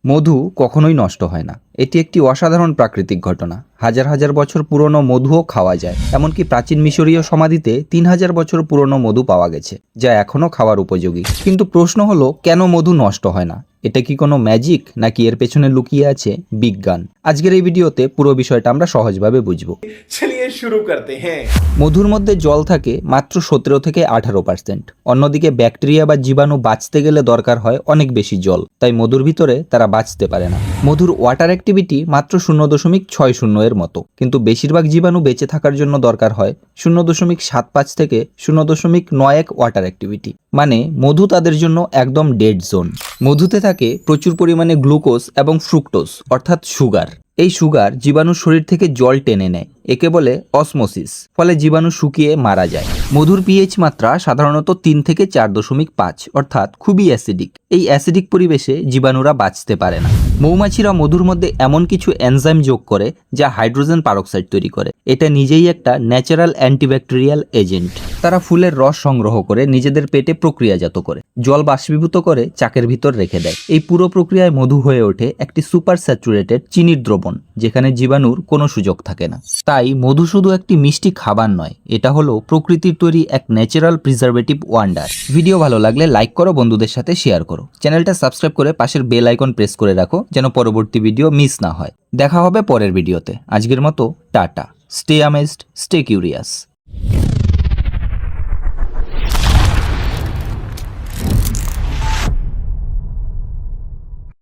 মধু কখনোই নষ্ট হয় না। এটি একটি অসাধারণ প্রাকৃতিক ঘটনা। হাজার হাজার বছর পুরনো মধুও খাওয়া যায়। এমনকি প্রাচীন মিশরীয় সমাধিতে ৩,০০০ বছর পুরনো মধু পাওয়া গেছে, যা এখনও খাওয়ার উপযোগী। কিন্তু প্রশ্ন হলো, কেন মধু নষ্ট হয় না? এটা কি কোনো ম্যাজিক, নাকি এর পেছনে লুকিয়ে আছে বিজ্ঞান? আজকের এই ভিডিওতে পুরো বিষয়টা আমরা সহজভাবে বুঝবো। चलिए शुरू करते हैं। মধুর মধ্যে জল থাকে মাত্র ১৭ থেকে ১৮%। অন্যদিকে ব্যাকটেরিয়া বা জীবাণু বাঁচতে গেলে দরকার হয় অনেক বেশি জল, তাই মধুর ভিতরে তারা বাঁচতে পারে না। মধুর ওয়াটার অ্যাক্টিভিটি মাত্র ০.৬০ এর মতো, কিন্তু বেশিরভাগ জীবাণু বেঁচে থাকার জন্য দরকার হয় ০.৭৫ থেকে ০.৯১ ওয়াটার অ্যাক্টিভিটি। মানে মধু তাদের জন্য একদম ডেড জোন। মধুতে থাকে প্রচুর পরিমাণে গ্লুকোজ এবং ফ্রুক্টোজ অর্থাৎ সুগার। এই সুগার জীবাণু শরীর থেকে জল টেনে নেয়, একে বলে অসমোসিস। ফলে জীবাণু শুকিয়ে মারা যায়। মধুর পিএইচ মাত্রা সাধারণত ৩ থেকে ৪.৫, অর্থাৎ খুবই অ্যাসিডিক। এই অ্যাসিডিক পরিবেশে জীবাণুরা বাঁচতে পারে না। মৌমাছিরা মধুর মধ্যে এমন কিছু এনজাইম যোগ করে যা হাইড্রোজেন পারক্সাইড তৈরি করে। এটা নিজেই একটা ন্যাচারাল অ্যান্টিব্যাকটেরিয়াল এজেন্ট। তারা ফুলের রস সংগ্রহ করে নিজেদের পেটে প্রক্রিয়াজাত করে জল বাষ্পীভূত করে চাকের ভিতর রেখে দেয়। এই পুরো প্রক্রিয়ায় মধু হয়ে ওঠে একটি সুপার স্যাচুরেটেড চিনির দ্রবণ, যেখানে জীবাণুর কোনো সুযোগ থাকে না। তাই মধু শুধু একটি মিষ্টি খাবার নয়, এটা হলো প্রকৃতির তৈরি এক ন্যাচারাল প্রিজারভেটিভ ওয়ান্ডার। ভিডিও ভালো লাগলে লাইক করো, বন্ধুদের সাথে শেয়ার করো, চ্যানেলটা সাবস্ক্রাইব করে পাশের বেল আইকন প্রেস করে রাখো যেন পরবর্তী ভিডিও মিস না হয়। দেখা হবে পরের ভিডিওতে। আজকের মতো tata. Stay amazed, stay curious.